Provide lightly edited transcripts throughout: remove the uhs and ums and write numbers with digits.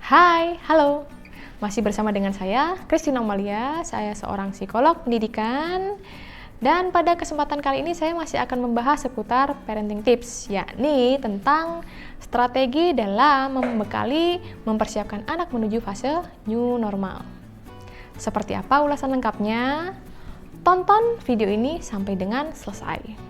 Hai, halo. Masih bersama dengan saya, Christina Amalia. Saya seorang psikolog pendidikan. Dan pada kesempatan kali ini saya masih akan membahas seputar parenting tips, yakni tentang strategi dalam mempersiapkan anak menuju fase new normal. Seperti apa ulasan lengkapnya? Tonton video ini sampai dengan selesai.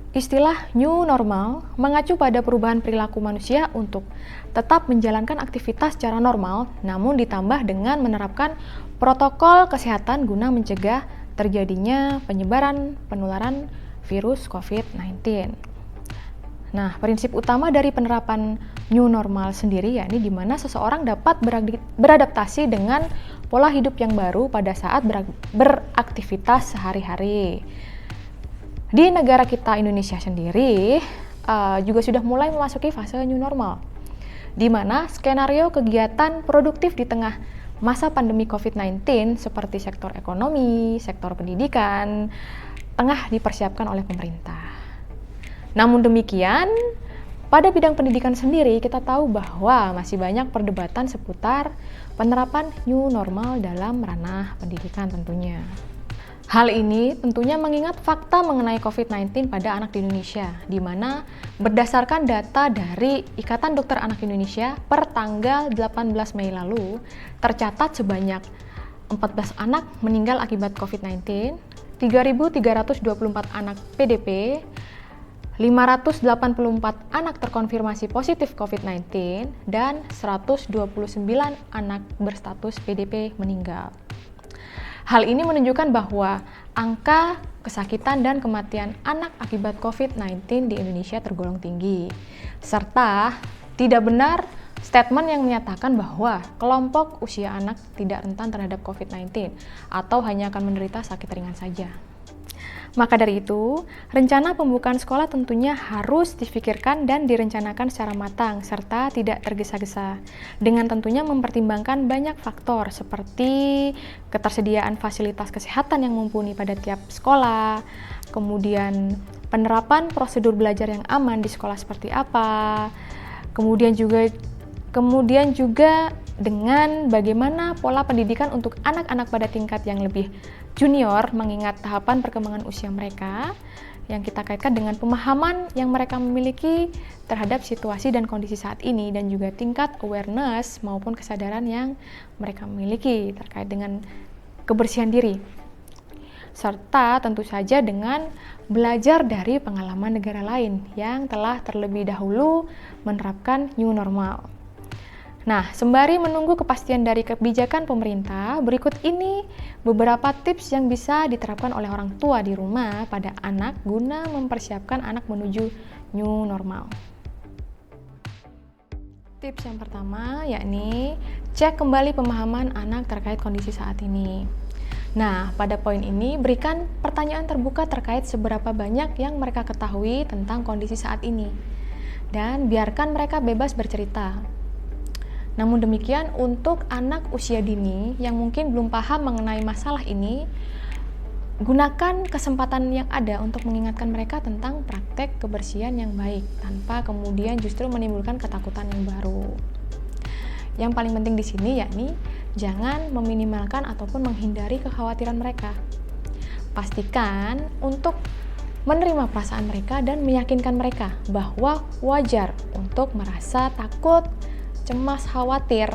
Istilah new normal mengacu pada perubahan perilaku manusia untuk tetap menjalankan aktivitas secara normal, namun ditambah dengan menerapkan protokol kesehatan guna mencegah terjadinya penularan virus COVID-19. Nah, prinsip utama dari penerapan new normal sendiri yakni di mana seseorang dapat beradaptasi dengan pola hidup yang baru pada saat beraktivitas sehari-hari. Di negara kita Indonesia sendiri juga sudah mulai memasuki fase new normal, di mana skenario kegiatan produktif di tengah masa pandemi COVID-19 seperti sektor ekonomi, sektor pendidikan, tengah dipersiapkan oleh pemerintah. Namun demikian, pada bidang pendidikan sendiri kita tahu bahwa masih banyak perdebatan seputar penerapan new normal dalam ranah pendidikan tentunya. Hal ini tentunya mengingat fakta mengenai COVID-19 pada anak di Indonesia, di mana berdasarkan data dari Ikatan Dokter Anak Indonesia per tanggal 18 Mei lalu, tercatat sebanyak 14 anak meninggal akibat COVID-19, 3.324 anak PDP, 584 anak terkonfirmasi positif COVID-19, dan 129 anak berstatus PDP meninggal. Hal ini menunjukkan bahwa angka kesakitan dan kematian anak akibat COVID-19 di Indonesia tergolong tinggi, serta tidak benar statement yang menyatakan bahwa kelompok usia anak tidak rentan terhadap COVID-19 atau hanya akan menderita sakit ringan saja. Maka dari itu, rencana pembukaan sekolah tentunya harus difikirkan dan direncanakan secara matang serta tidak tergesa-gesa, dengan tentunya mempertimbangkan banyak faktor seperti ketersediaan fasilitas kesehatan yang mumpuni pada tiap sekolah, kemudian penerapan prosedur belajar yang aman di sekolah seperti apa, kemudian juga dengan bagaimana pola pendidikan untuk anak-anak pada tingkat yang lebih junior mengingat tahapan perkembangan usia mereka yang kita kaitkan dengan pemahaman yang mereka memiliki terhadap situasi dan kondisi saat ini dan juga tingkat awareness maupun kesadaran yang mereka miliki terkait dengan kebersihan diri. Serta tentu saja dengan belajar dari pengalaman negara lain yang telah terlebih dahulu menerapkan new normal. Nah, sembari menunggu kepastian dari kebijakan pemerintah, berikut ini beberapa tips yang bisa diterapkan oleh orang tua di rumah pada anak guna mempersiapkan anak menuju new normal. Tips yang pertama yakni cek kembali pemahaman anak terkait kondisi saat ini. Nah, pada poin ini berikan pertanyaan terbuka terkait seberapa banyak yang mereka ketahui tentang kondisi saat ini dan biarkan mereka bebas bercerita. Namun demikian, untuk anak usia dini yang mungkin belum paham mengenai masalah ini, gunakan kesempatan yang ada untuk mengingatkan mereka tentang praktek kebersihan yang baik, tanpa kemudian justru menimbulkan ketakutan yang baru. Yang paling penting di sini yakni jangan meminimalkan ataupun menghindari kekhawatiran mereka. Pastikan untuk menerima perasaan mereka dan meyakinkan mereka bahwa wajar untuk merasa takut, cemas, khawatir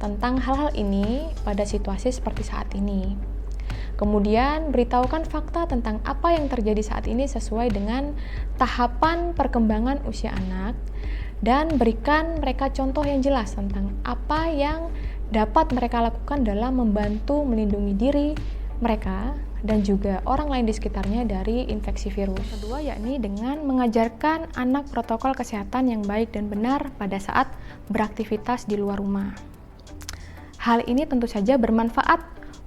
tentang hal-hal ini pada situasi seperti saat ini. Kemudian beritahukan fakta tentang apa yang terjadi saat ini sesuai dengan tahapan perkembangan usia anak dan berikan mereka contoh yang jelas tentang apa yang dapat mereka lakukan dalam membantu melindungi diri mereka dan juga orang lain di sekitarnya dari infeksi virus. Yang kedua yakni dengan mengajarkan anak protokol kesehatan yang baik dan benar pada saat beraktivitas di luar rumah. Hal ini tentu saja bermanfaat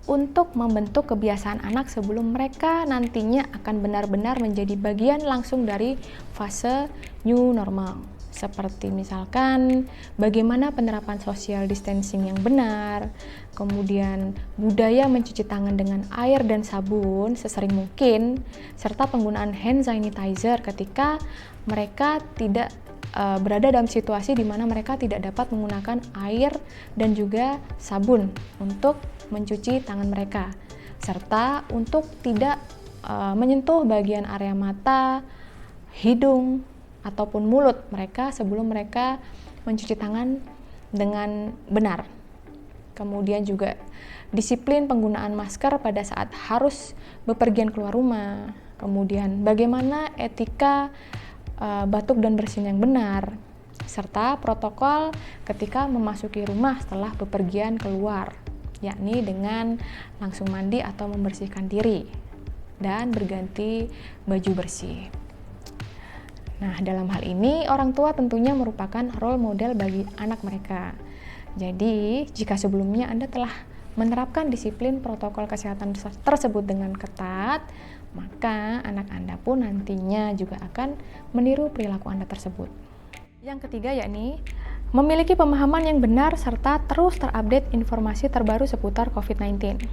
untuk membentuk kebiasaan anak sebelum mereka nantinya akan benar-benar menjadi bagian langsung dari fase new normal. seperti misalkan bagaimana penerapan social distancing yang benar, kemudian budaya mencuci tangan dengan air dan sabun sesering mungkin, serta penggunaan hand sanitizer ketika mereka tidak berada dalam situasi di mana mereka tidak dapat menggunakan air dan juga sabun untuk mencuci tangan mereka, serta untuk tidak menyentuh bagian area mata, hidung, ataupun mulut mereka sebelum mereka mencuci tangan dengan benar. Kemudian juga disiplin penggunaan masker pada saat harus bepergian keluar rumah. Kemudian bagaimana etika batuk dan bersin yang benar, serta protokol ketika memasuki rumah setelah bepergian keluar, yakni dengan langsung mandi atau membersihkan diri dan berganti baju bersih. Nah, dalam hal ini orang tua tentunya merupakan role model bagi anak mereka. Jadi, jika sebelumnya Anda telah menerapkan disiplin protokol kesehatan tersebut dengan ketat, maka anak Anda pun nantinya juga akan meniru perilaku Anda tersebut. Yang ketiga yakni memiliki pemahaman yang benar serta terus terupdate informasi terbaru seputar COVID-19.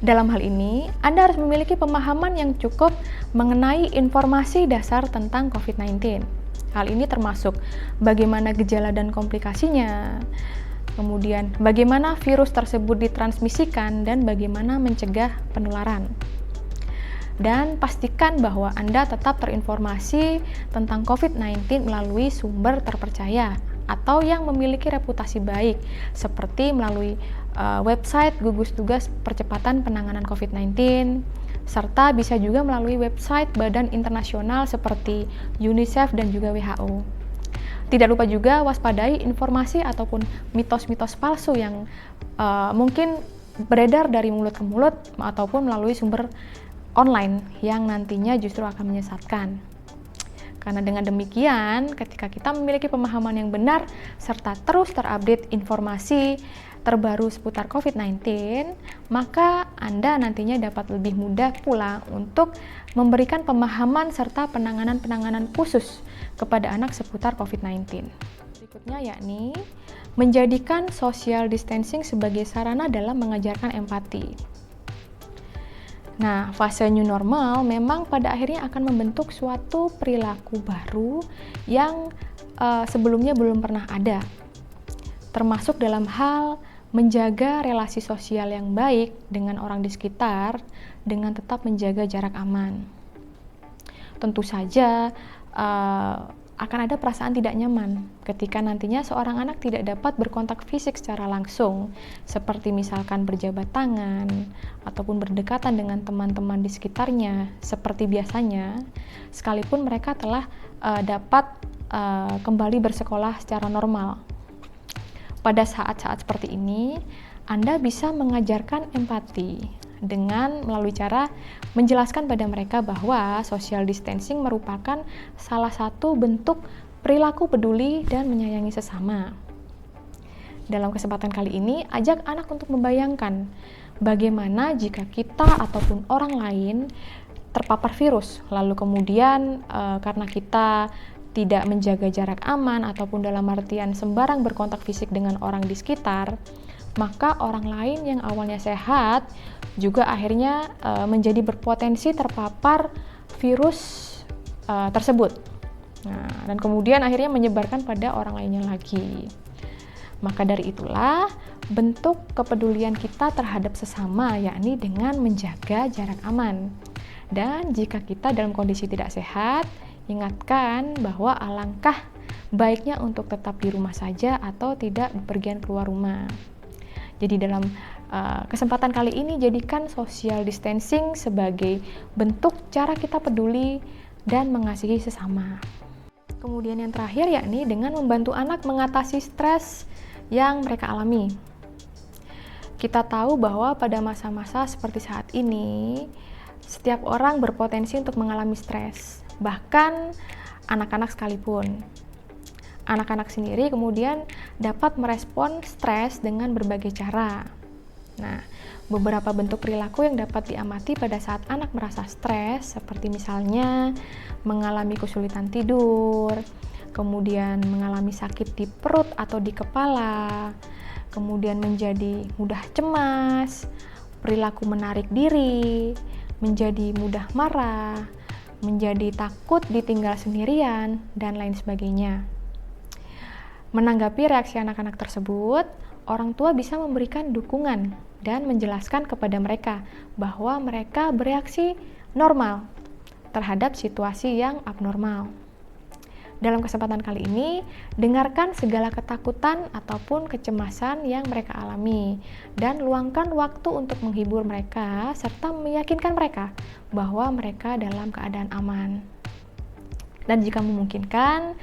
Dalam hal ini, Anda harus memiliki pemahaman yang cukup mengenai informasi dasar tentang COVID-19. Hal ini termasuk bagaimana gejala dan komplikasinya, kemudian bagaimana virus tersebut ditransmisikan dan bagaimana mencegah penularan. Dan pastikan bahwa Anda tetap terinformasi tentang COVID-19 melalui sumber terpercaya atau yang memiliki reputasi baik, seperti melalui website gugus tugas percepatan penanganan COVID-19, serta bisa juga melalui website badan internasional seperti UNICEF dan juga WHO. Tidak lupa juga waspadai informasi ataupun mitos-mitos palsu yang mungkin beredar dari mulut ke mulut ataupun melalui sumber online yang nantinya justru akan menyesatkan. Karena dengan demikian, ketika kita memiliki pemahaman yang benar serta terus terupdate informasi terbaru seputar COVID-19, maka Anda nantinya dapat lebih mudah pula untuk memberikan pemahaman serta penanganan-penanganan khusus kepada anak seputar COVID-19. Berikutnya yakni menjadikan social distancing sebagai sarana dalam mengajarkan empati. Nah, fase new normal memang pada akhirnya akan membentuk suatu perilaku baru yang sebelumnya belum pernah ada, termasuk dalam hal menjaga relasi sosial yang baik dengan orang di sekitar dengan tetap menjaga jarak aman. Tentu saja akan ada perasaan tidak nyaman ketika nantinya seorang anak tidak dapat berkontak fisik secara langsung, seperti misalkan berjabat tangan ataupun berdekatan dengan teman-teman di sekitarnya seperti biasanya, sekalipun mereka telah dapat kembali bersekolah secara normal. Pada saat-saat seperti ini, Anda bisa mengajarkan empati dengan melalui cara menjelaskan pada mereka bahwa social distancing merupakan salah satu bentuk perilaku peduli dan menyayangi sesama. Dalam kesempatan kali ini, ajak anak untuk membayangkan bagaimana jika kita ataupun orang lain terpapar virus, lalu kemudian karena kita tidak menjaga jarak aman ataupun dalam artian sembarang berkontak fisik dengan orang di sekitar, maka orang lain yang awalnya sehat juga akhirnya menjadi berpotensi terpapar virus tersebut. Nah, dan kemudian akhirnya menyebarkan pada orang lainnya lagi. Maka dari itulah bentuk kepedulian kita terhadap sesama, yakni dengan menjaga jarak aman. Dan jika kita dalam kondisi tidak sehat, ingatkan bahwa alangkah baiknya untuk tetap di rumah saja atau tidak bepergian keluar rumah. Jadi dalam kesempatan kali ini jadikan social distancing sebagai bentuk cara kita peduli dan mengasihi sesama. Kemudian yang terakhir yakni dengan membantu anak mengatasi stres yang mereka alami. Kita tahu bahwa pada masa-masa seperti saat ini, setiap orang berpotensi untuk mengalami stres, bahkan anak-anak sekalipun. Anak-anak sendiri kemudian dapat merespon stres dengan berbagai cara. Nah, beberapa bentuk perilaku yang dapat diamati pada saat anak merasa stres, seperti misalnya mengalami kesulitan tidur, kemudian mengalami sakit di perut atau di kepala, kemudian menjadi mudah cemas, perilaku menarik diri, menjadi mudah marah, menjadi takut ditinggal sendirian, dan lain sebagainya. Menanggapi reaksi anak-anak tersebut, orang tua bisa memberikan dukungan dan menjelaskan kepada mereka bahwa mereka bereaksi normal terhadap situasi yang abnormal. Dalam kesempatan kali ini, dengarkan segala ketakutan ataupun kecemasan yang mereka alami dan luangkan waktu untuk menghibur mereka serta meyakinkan mereka bahwa mereka dalam keadaan aman. Dan jika memungkinkan,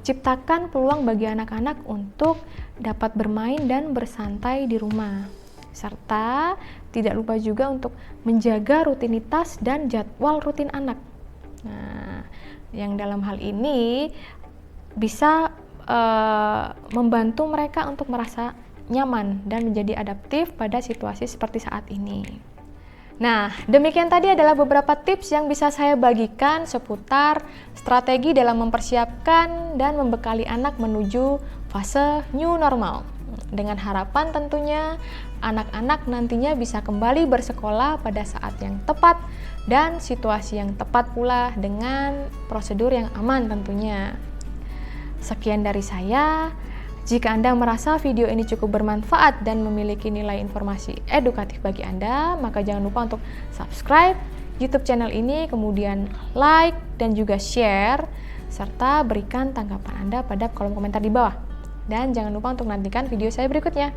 ciptakan peluang bagi anak-anak untuk dapat bermain dan bersantai di rumah. Serta tidak lupa juga untuk menjaga rutinitas dan jadwal rutin anak. Nah, yang dalam hal ini bisa membantu mereka untuk merasa nyaman dan menjadi adaptif pada situasi seperti saat ini. Nah, demikian tadi adalah beberapa tips yang bisa saya bagikan seputar strategi dalam mempersiapkan dan membekali anak menuju fase new normal. Dengan harapan tentunya anak-anak nantinya bisa kembali bersekolah pada saat yang tepat dan situasi yang tepat pula dengan prosedur yang aman tentunya. Sekian dari saya. Jika Anda merasa video ini cukup bermanfaat dan memiliki nilai informasi edukatif bagi Anda, maka jangan lupa untuk subscribe YouTube channel ini, kemudian like dan juga share, serta berikan tanggapan Anda pada kolom komentar di bawah. Dan jangan lupa untuk nantikan video saya berikutnya.